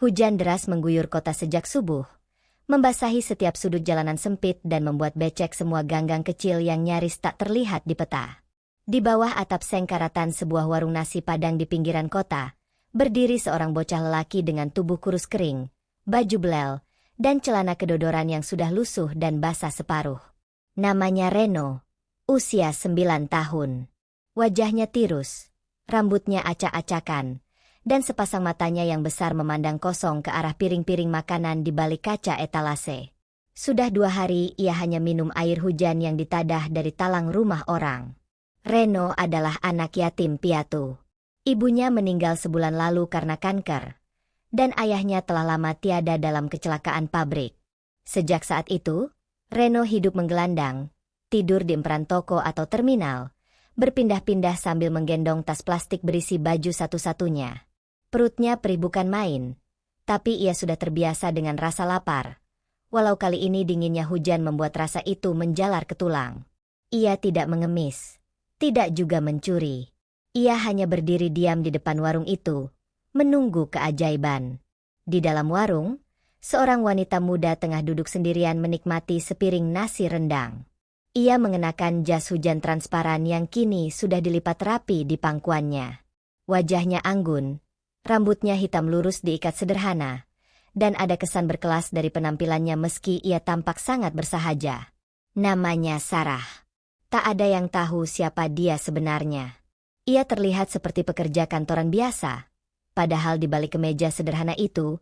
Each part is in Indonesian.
Hujan deras mengguyur kota sejak subuh, membasahi setiap sudut jalanan sempit dan membuat becek semua ganggang kecil yang nyaris tak terlihat di peta. Di bawah atap sengkaratan sebuah warung nasi Padang di pinggiran kota, berdiri seorang bocah lelaki dengan tubuh kurus kering, baju belel, dan celana kedodoran yang sudah lusuh dan basah separuh. Namanya Reno, usia 9 tahun. Wajahnya tirus, rambutnya acak-acakan, dan sepasang matanya yang besar memandang kosong ke arah piring-piring makanan di balik kaca etalase. Sudah 2 hari ia hanya minum air hujan yang ditadah dari talang rumah orang. Reno adalah anak yatim piatu. Ibunya meninggal sebulan lalu karena kanker, dan ayahnya telah lama tiada dalam kecelakaan pabrik. Sejak saat itu, Reno hidup menggelandang, tidur di emperan toko atau terminal, berpindah-pindah sambil menggendong tas plastik berisi baju satu-satunya. Perutnya perih bukan main, tapi ia sudah terbiasa dengan rasa lapar. Walau kali ini dinginnya hujan membuat rasa itu menjalar ke tulang. Ia tidak mengemis, tidak juga mencuri. Ia hanya berdiri diam di depan warung itu, menunggu keajaiban. Di dalam warung, seorang wanita muda tengah duduk sendirian menikmati sepiring nasi rendang. Ia mengenakan jas hujan transparan yang kini sudah dilipat rapi di pangkuannya. Wajahnya anggun, rambutnya hitam lurus diikat sederhana, dan ada kesan berkelas dari penampilannya meski ia tampak sangat bersahaja. Namanya Sarah. Tak ada yang tahu siapa dia sebenarnya. Ia terlihat seperti pekerja kantoran biasa, padahal di balik kemeja sederhana itu,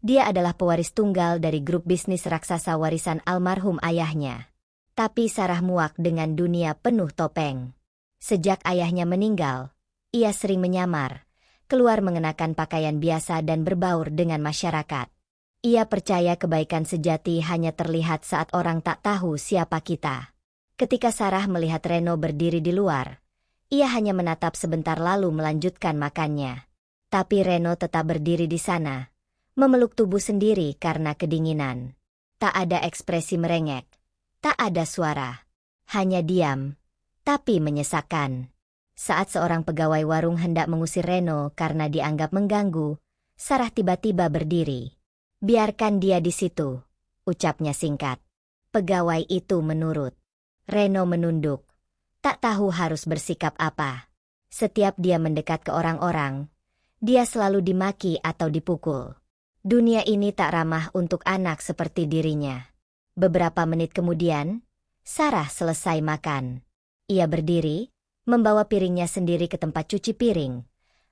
dia adalah pewaris tunggal dari grup bisnis raksasa warisan almarhum ayahnya. Tapi Sarah muak dengan dunia penuh topeng. Sejak ayahnya meninggal, ia sering menyamar, keluar mengenakan pakaian biasa dan berbaur dengan masyarakat. Ia percaya kebaikan sejati hanya terlihat saat orang tak tahu siapa kita. Ketika Sarah melihat Reno berdiri di luar, ia hanya menatap sebentar lalu melanjutkan makannya. Tapi Reno tetap berdiri di sana, memeluk tubuh sendiri karena kedinginan. Tak ada ekspresi merengek, tak ada suara, hanya diam, tapi menyesakkan. Saat seorang pegawai warung hendak mengusir Reno karena dianggap mengganggu, Sarah tiba-tiba berdiri. "Biarkan dia di situ," ucapnya singkat. Pegawai itu menurut. Reno menunduk, tak tahu harus bersikap apa. Setiap dia mendekat ke orang-orang, dia selalu dimaki atau dipukul. Dunia ini tak ramah untuk anak seperti dirinya. Beberapa menit kemudian, Sarah selesai makan. Ia berdiri, membawa piringnya sendiri ke tempat cuci piring,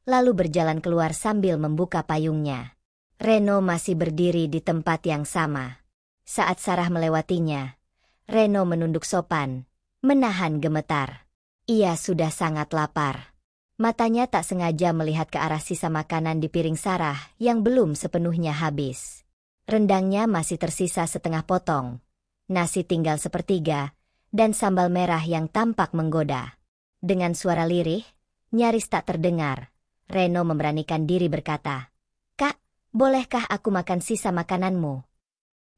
lalu berjalan keluar sambil membuka payungnya. Reno masih berdiri di tempat yang sama. Saat Sarah melewatinya, Reno menunduk sopan, menahan gemetar. Ia sudah sangat lapar. Matanya tak sengaja melihat ke arah sisa makanan di piring Sarah yang belum sepenuhnya habis. Rendangnya masih tersisa setengah potong, nasi tinggal sepertiga, dan sambal merah yang tampak menggoda. Dengan suara lirih, nyaris tak terdengar, Reno memberanikan diri berkata, "Kak, bolehkah aku makan sisa makananmu?"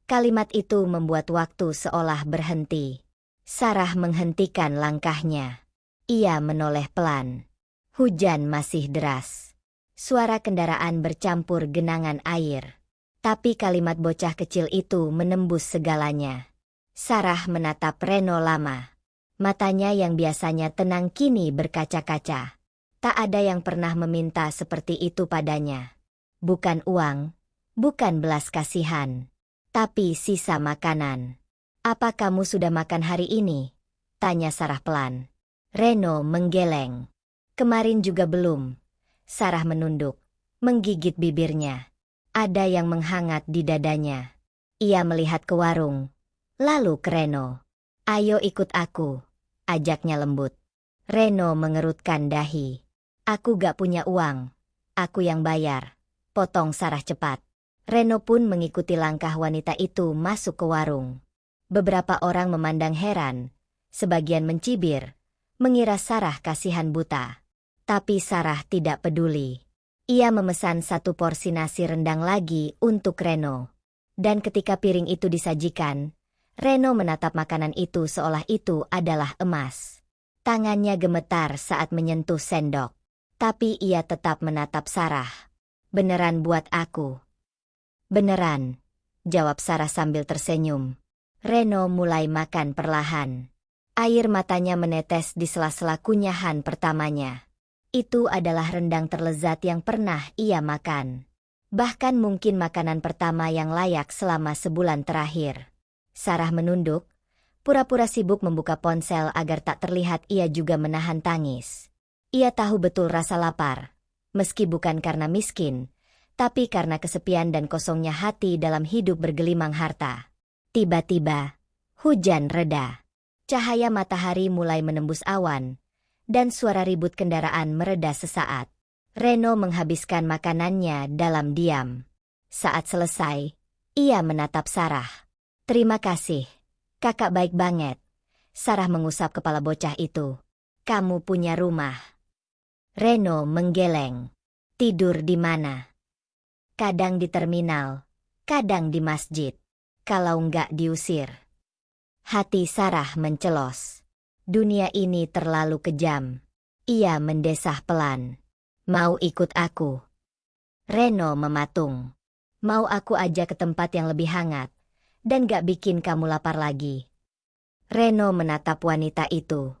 Kalimat itu membuat waktu seolah berhenti. Sarah menghentikan langkahnya. Ia menoleh pelan. Hujan masih deras. Suara kendaraan bercampur genangan air. Tapi kalimat bocah kecil itu menembus segalanya. Sarah menatap Reno lama. Matanya yang biasanya tenang kini berkaca-kaca. Tak ada yang pernah meminta seperti itu padanya. Bukan uang, bukan belas kasihan, tapi sisa makanan. "Apa kamu sudah makan hari ini?" tanya Sarah pelan. Reno menggeleng. "Kemarin juga belum." Sarah menunduk, menggigit bibirnya. Ada yang menghangat di dadanya. Ia melihat ke warung, lalu ke Reno. "Ayo ikut aku," ajaknya lembut. Reno mengerutkan dahi. "Aku gak punya uang. Aku yang bayar," potong Sarah cepat. Reno pun mengikuti langkah wanita itu masuk ke warung. Beberapa orang memandang heran, sebagian mencibir, mengira Sarah kasihan buta. Tapi Sarah tidak peduli. Ia memesan 1 porsi nasi rendang lagi untuk Reno. Dan ketika piring itu disajikan, Reno menatap makanan itu seolah itu adalah emas. Tangannya gemetar saat menyentuh sendok. Tapi ia tetap menatap Sarah. "Beneran buat aku?" Beneran, jawab Sarah sambil tersenyum. Reno mulai makan perlahan. Air matanya menetes di sela-sela kunyahan pertamanya. Itu adalah rendang terlezat yang pernah ia makan. Bahkan mungkin makanan pertama yang layak selama sebulan terakhir. Sarah menunduk, pura-pura sibuk membuka ponsel agar tak terlihat ia juga menahan tangis. Ia tahu betul rasa lapar, meski bukan karena miskin, tapi karena kesepian dan kosongnya hati dalam hidup bergelimang harta. Tiba-tiba, hujan reda. Cahaya matahari mulai menembus awan, dan suara ribut kendaraan mereda sesaat. Reno menghabiskan makanannya dalam diam. Saat selesai, ia menatap Sarah. Terima kasih, kakak baik banget. Sarah mengusap kepala bocah itu. Kamu punya rumah. Reno menggeleng. Tidur di mana? Kadang di terminal, kadang di masjid. Kalau nggak diusir. Hati Sarah mencelos. Dunia ini terlalu kejam. Ia mendesah pelan. Mau ikut aku? Reno mematung. Mau aku ajak ke tempat yang lebih hangat, dan gak bikin kamu lapar lagi. Reno menatap wanita itu.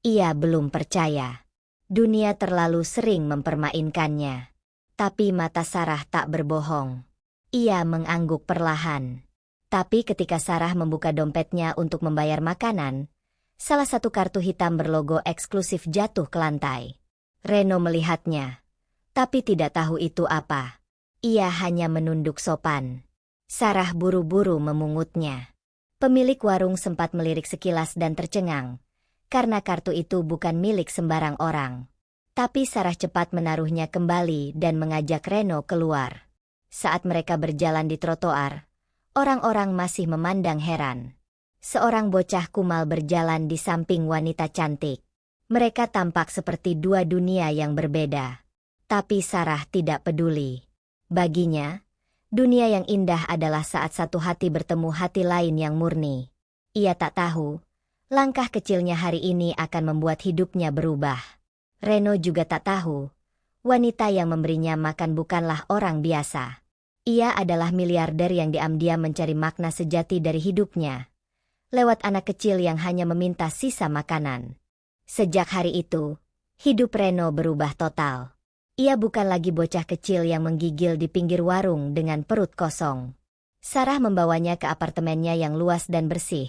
Ia belum percaya. Dunia terlalu sering mempermainkannya. Tapi mata Sarah tak berbohong. Ia mengangguk perlahan. Tapi ketika Sarah membuka dompetnya untuk membayar makanan, salah satu kartu hitam berlogo eksklusif jatuh ke lantai. Reno melihatnya, tapi tidak tahu itu apa. Ia hanya menunduk sopan. Sarah buru-buru memungutnya. Pemilik warung sempat melirik sekilas dan tercengang, karena kartu itu bukan milik sembarang orang. Tapi Sarah cepat menaruhnya kembali dan mengajak Reno keluar. Saat mereka berjalan di trotoar, orang-orang masih memandang heran. Seorang bocah kumal berjalan di samping wanita cantik. Mereka tampak seperti dua dunia yang berbeda. Tapi Sarah tidak peduli. Baginya, dunia yang indah adalah saat satu hati bertemu hati lain yang murni. Ia tak tahu, langkah kecilnya hari ini akan membuat hidupnya berubah. Reno juga tak tahu, wanita yang memberinya makan bukanlah orang biasa. Ia adalah miliarder yang diam-diam mencari makna sejati dari hidupnya, lewat anak kecil yang hanya meminta sisa makanan. Sejak hari itu, hidup Reno berubah total. Ia bukan lagi bocah kecil yang menggigil di pinggir warung dengan perut kosong. Sarah membawanya ke apartemennya yang luas dan bersih,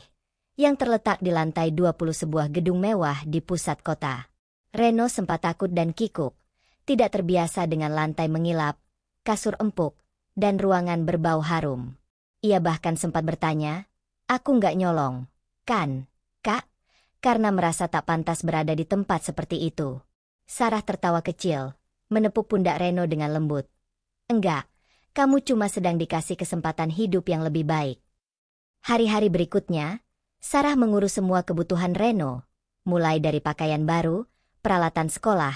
yang terletak di lantai 20 sebuah gedung mewah di pusat kota. Reno sempat takut dan kikuk, tidak terbiasa dengan lantai mengilap, kasur empuk, dan ruangan berbau harum. Ia bahkan sempat bertanya, "Aku nggak nyolong, kan, Kak?" Karena merasa tak pantas berada di tempat seperti itu. Sarah tertawa kecil, menepuk pundak Reno dengan lembut. "Enggak, kamu cuma sedang dikasih kesempatan hidup yang lebih baik." Hari-hari berikutnya, Sarah mengurus semua kebutuhan Reno, mulai dari pakaian baru, peralatan sekolah,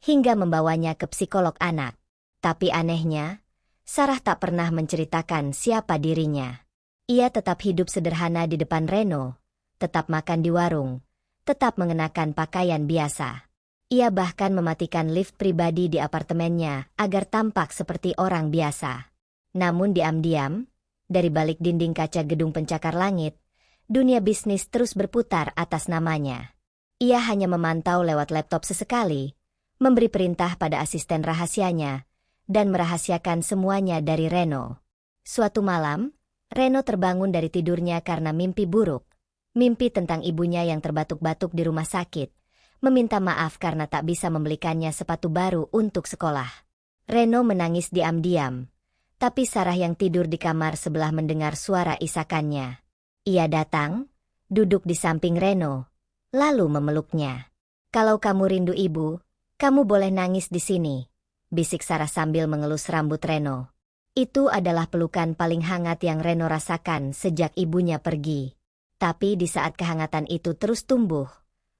hingga membawanya ke psikolog anak. Tapi anehnya, Sarah tak pernah menceritakan siapa dirinya. Ia tetap hidup sederhana di depan Reno, tetap makan di warung, tetap mengenakan pakaian biasa. Ia bahkan mematikan lift pribadi di apartemennya agar tampak seperti orang biasa. Namun diam-diam, dari balik dinding kaca gedung pencakar langit, dunia bisnis terus berputar atas namanya. Ia hanya memantau lewat laptop sesekali, memberi perintah pada asisten rahasianya, dan merahasiakan semuanya dari Reno. Suatu malam, Reno terbangun dari tidurnya karena mimpi buruk. Mimpi tentang ibunya yang terbatuk-batuk di rumah sakit, meminta maaf karena tak bisa membelikannya sepatu baru untuk sekolah. Reno menangis diam-diam, tapi Sarah yang tidur di kamar sebelah mendengar suara isakannya. Ia datang, duduk di samping Reno, lalu memeluknya. "Kalau kamu rindu ibu, kamu boleh nangis di sini," bisik Sarah sambil mengelus rambut Reno. Itu adalah pelukan paling hangat yang Reno rasakan sejak ibunya pergi. Tapi di saat kehangatan itu terus tumbuh,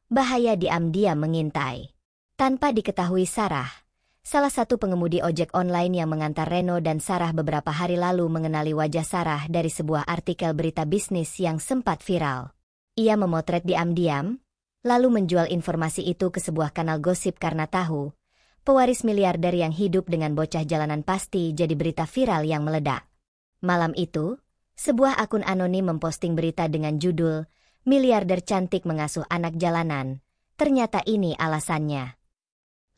bahaya diam-diam mengintai. Tanpa diketahui Sarah, salah satu pengemudi ojek online yang mengantar Reno dan Sarah beberapa hari lalu mengenali wajah Sarah dari sebuah artikel berita bisnis yang sempat viral. Ia memotret diam-diam, lalu menjual informasi itu ke sebuah kanal gosip karena tahu, pewaris miliarder yang hidup dengan bocah jalanan pasti jadi berita viral yang meledak. Malam itu, sebuah akun anonim memposting berita dengan judul, "Miliarder cantik mengasuh anak jalanan." Ternyata ini alasannya.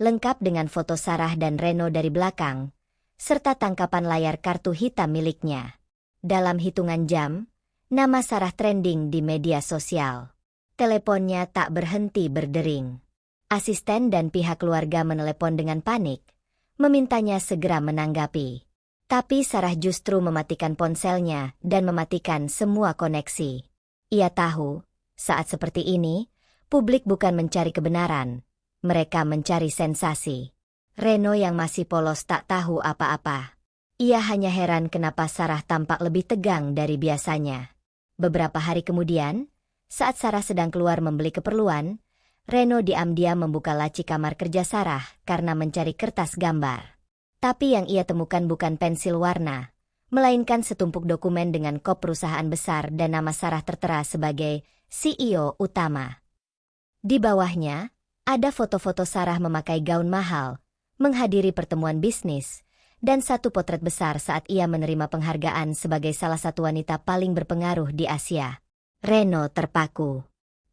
Lengkap dengan foto Sarah dan Reno dari belakang, serta tangkapan layar kartu hitam miliknya. Dalam hitungan jam, nama Sarah trending di media sosial. Teleponnya tak berhenti berdering. Asisten dan pihak keluarga menelepon dengan panik, memintanya segera menanggapi. Tapi Sarah justru mematikan ponselnya dan mematikan semua koneksi. Ia tahu, saat seperti ini, publik bukan mencari kebenaran, mereka mencari sensasi. Reno yang masih polos tak tahu apa-apa. Ia hanya heran kenapa Sarah tampak lebih tegang dari biasanya. Beberapa hari kemudian, saat Sarah sedang keluar membeli keperluan, Reno diam-diam membuka laci kamar kerja Sarah karena mencari kertas gambar. Tapi yang ia temukan bukan pensil warna, melainkan setumpuk dokumen dengan kop perusahaan besar dan nama Sarah tertera sebagai CEO utama. Di bawahnya, ada foto-foto Sarah memakai gaun mahal, menghadiri pertemuan bisnis, dan satu potret besar saat ia menerima penghargaan sebagai salah satu wanita paling berpengaruh di Asia. Reno terpaku.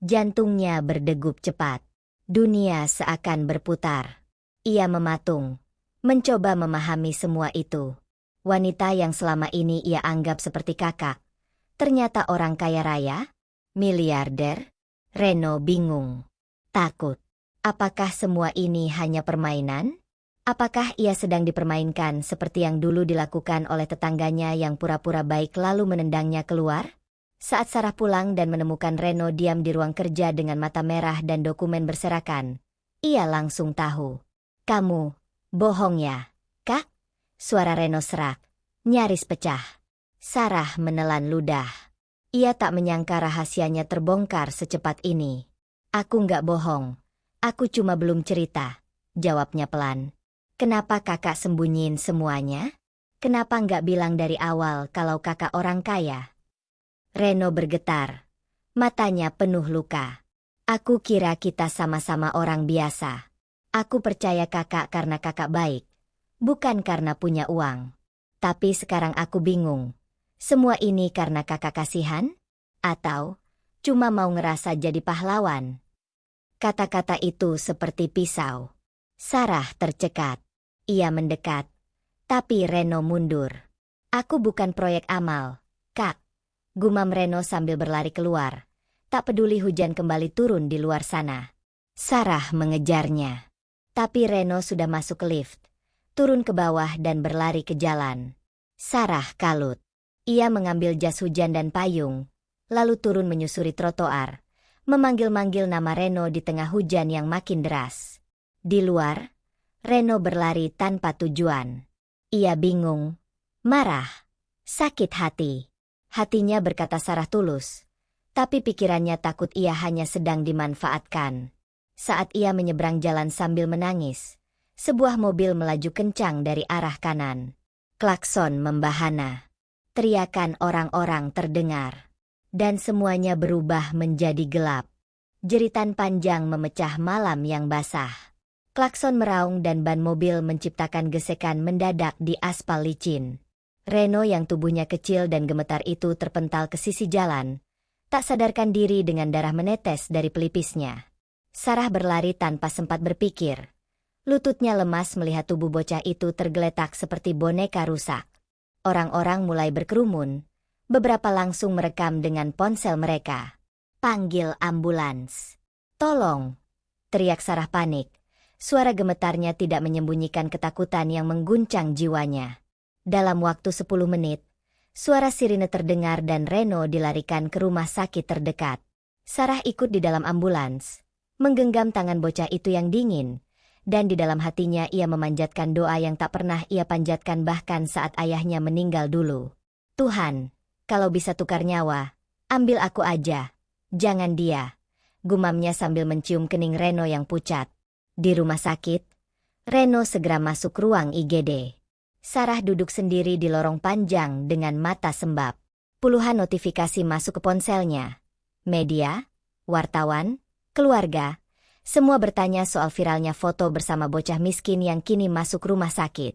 Jantungnya berdegup cepat. Dunia seakan berputar. Ia mematung, mencoba memahami semua itu. Wanita yang selama ini ia anggap seperti kakak, ternyata orang kaya raya, miliarder. Reno bingung, takut. Apakah semua ini hanya permainan? Apakah ia sedang dipermainkan seperti yang dulu dilakukan oleh tetangganya yang pura-pura baik lalu menendangnya keluar? Saat Sarah pulang dan menemukan Reno diam di ruang kerja dengan mata merah dan dokumen berserakan, ia langsung tahu. "Kamu bohong ya, Kak?" Suara Reno serak, nyaris pecah. Sarah menelan ludah. Ia tak menyangka rahasianya terbongkar secepat ini. "Aku nggak bohong. Aku cuma belum cerita," jawabnya pelan. "Kenapa kakak sembunyiin semuanya? Kenapa nggak bilang dari awal kalau kakak orang kaya?" Reno bergetar. Matanya penuh luka. "Aku kira kita sama-sama orang biasa. Aku percaya kakak karena kakak baik, bukan karena punya uang. Tapi sekarang aku bingung. Semua ini karena kakak kasihan? Atau cuma mau ngerasa jadi pahlawan?" Kata-kata itu seperti pisau. Sarah tercekat. Ia mendekat. Tapi Reno mundur. "Aku bukan proyek amal, Kak," gumam Reno sambil berlari keluar. Tak peduli hujan kembali turun di luar sana. Sarah mengejarnya. Tapi Reno sudah masuk ke lift, turun ke bawah dan berlari ke jalan. Sarah kalut. Ia mengambil jas hujan dan payung, lalu turun menyusuri trotoar, memanggil-manggil nama Reno di tengah hujan yang makin deras. Di luar, Reno berlari tanpa tujuan. Ia bingung, marah, sakit hati. Hatinya berkata Sarah tulus, tapi pikirannya takut ia hanya sedang dimanfaatkan. Saat ia menyeberang jalan sambil menangis, sebuah mobil melaju kencang dari arah kanan. Klakson membahana. Teriakan orang-orang terdengar. Dan semuanya berubah menjadi gelap. Jeritan panjang memecah malam yang basah. Klakson meraung dan ban mobil menciptakan gesekan mendadak di aspal licin. Reno yang tubuhnya kecil dan gemetar itu terpental ke sisi jalan, tak sadarkan diri dengan darah menetes dari pelipisnya. Sarah berlari tanpa sempat berpikir. Lututnya lemas melihat tubuh bocah itu tergeletak seperti boneka rusak. Orang-orang mulai berkerumun, beberapa langsung merekam dengan ponsel mereka. "Panggil ambulans. Tolong!" teriak Sarah panik. Suara gemetarnya tidak menyembunyikan ketakutan yang mengguncang jiwanya. Dalam waktu 10 menit, suara sirine terdengar dan Reno dilarikan ke rumah sakit terdekat. Sarah ikut di dalam ambulans, menggenggam tangan bocah itu yang dingin, dan di dalam hatinya ia memanjatkan doa yang tak pernah ia panjatkan bahkan saat ayahnya meninggal dulu. "Tuhan, kalau bisa tukar nyawa, ambil aku aja, jangan dia," gumamnya sambil mencium kening Reno yang pucat. Di rumah sakit, Reno segera masuk ruang IGD. Sarah duduk sendiri di lorong panjang dengan mata sembab. Puluhan notifikasi masuk ke ponselnya. Media, wartawan, keluarga, semua bertanya soal viralnya foto bersama bocah miskin yang kini masuk rumah sakit.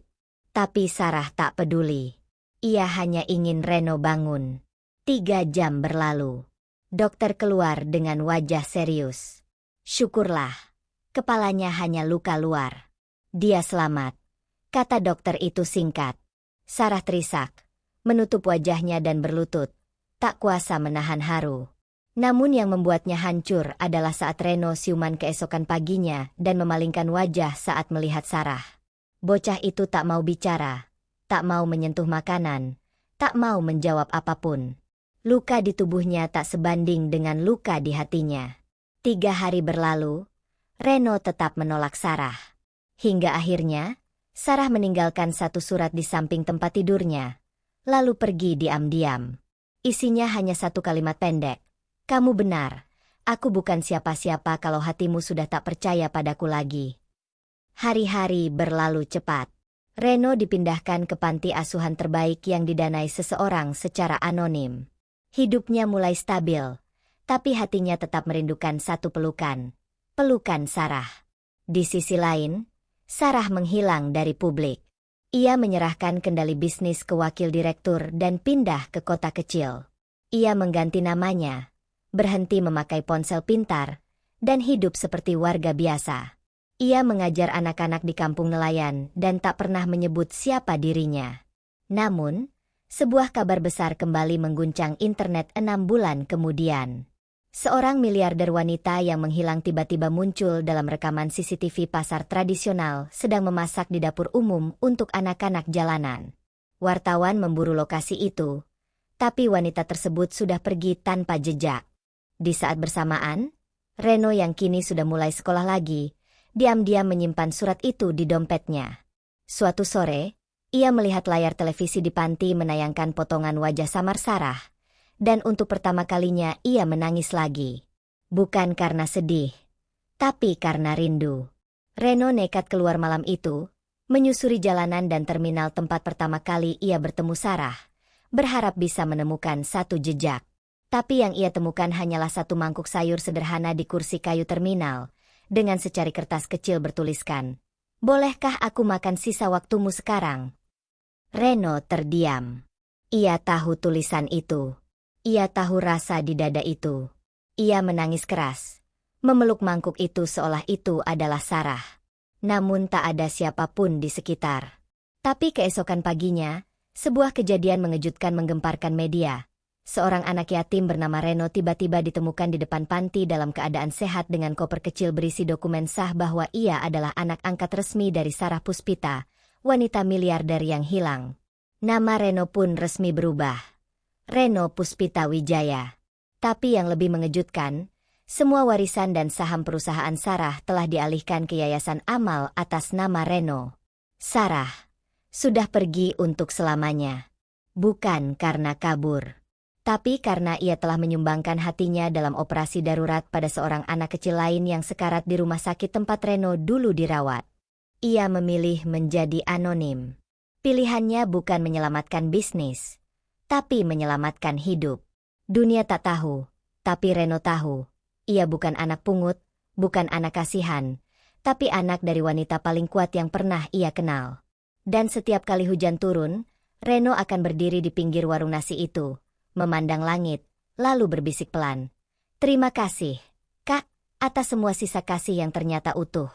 Tapi Sarah tak peduli. Ia hanya ingin Reno bangun. 3 jam berlalu. Dokter keluar dengan wajah serius. Syukurlah. Kepalanya hanya luka luar. Dia selamat. Kata dokter itu singkat. Sarah terisak. Menutup wajahnya dan berlutut. Tak kuasa menahan haru. Namun yang membuatnya hancur adalah saat Reno siuman keesokan paginya dan memalingkan wajah saat melihat Sarah. Bocah itu tak mau bicara, tak mau menyentuh makanan, tak mau menjawab apapun. Luka di tubuhnya tak sebanding dengan luka di hatinya. 3 hari berlalu, Reno tetap menolak Sarah. Hingga akhirnya, Sarah meninggalkan satu surat di samping tempat tidurnya, lalu pergi diam-diam. Isinya hanya satu kalimat pendek. Kamu benar, aku bukan siapa-siapa kalau hatimu sudah tak percaya padaku lagi. Hari-hari berlalu cepat. Reno dipindahkan ke panti asuhan terbaik yang didanai seseorang secara anonim. Hidupnya mulai stabil, tapi hatinya tetap merindukan satu pelukan. Pelukan Sarah. Di sisi lain, Sarah menghilang dari publik. Ia menyerahkan kendali bisnis ke wakil direktur dan pindah ke kota kecil. Ia mengganti namanya, berhenti memakai ponsel pintar, dan hidup seperti warga biasa. Ia mengajar anak-anak di kampung nelayan dan tak pernah menyebut siapa dirinya. Namun, sebuah kabar besar kembali mengguncang internet 6 bulan kemudian. Seorang miliarder wanita yang menghilang tiba-tiba muncul dalam rekaman CCTV pasar tradisional sedang memasak di dapur umum untuk anak-anak jalanan. Wartawan memburu lokasi itu, tapi wanita tersebut sudah pergi tanpa jejak. Di saat bersamaan, Reno yang kini sudah mulai sekolah lagi, diam-diam menyimpan surat itu di dompetnya. Suatu sore, ia melihat layar televisi di panti menayangkan potongan wajah samar Sarah, dan untuk pertama kalinya ia menangis lagi. Bukan karena sedih, tapi karena rindu. Reno nekat keluar malam itu, menyusuri jalanan dan terminal tempat pertama kali ia bertemu Sarah, berharap bisa menemukan satu jejak. Tapi yang ia temukan hanyalah satu mangkuk sayur sederhana di kursi kayu terminal, dengan secari kertas kecil bertuliskan, "Bolehkah aku makan sisa waktumu sekarang?" Reno terdiam. Ia tahu tulisan itu. Ia tahu rasa di dada itu. Ia menangis keras, memeluk mangkuk itu seolah itu adalah Sarah. Namun tak ada siapapun di sekitar. Tapi keesokan paginya, sebuah kejadian mengejutkan menggemparkan media. Seorang anak yatim bernama Reno tiba-tiba ditemukan di depan panti dalam keadaan sehat dengan koper kecil berisi dokumen sah bahwa ia adalah anak angkat resmi dari Sarah Puspita, wanita miliarder yang hilang. Nama Reno pun resmi berubah. Reno Puspita Wijaya. Tapi yang lebih mengejutkan, semua warisan dan saham perusahaan Sarah telah dialihkan ke Yayasan Amal atas nama Reno. Sarah sudah pergi untuk selamanya. Bukan karena kabur, tapi karena ia telah menyumbangkan hatinya dalam operasi darurat pada seorang anak kecil lain yang sekarat di rumah sakit tempat Reno dulu dirawat. Ia memilih menjadi anonim. Pilihannya bukan menyelamatkan bisnis, tapi menyelamatkan hidup. Dunia tak tahu, tapi Reno tahu. Ia bukan anak pungut, bukan anak kasihan, tapi anak dari wanita paling kuat yang pernah ia kenal. Dan setiap kali hujan turun, Reno akan berdiri di pinggir warung nasi itu, memandang langit, lalu berbisik pelan. "Terima kasih, Kak, atas semua sisa kasih yang ternyata utuh."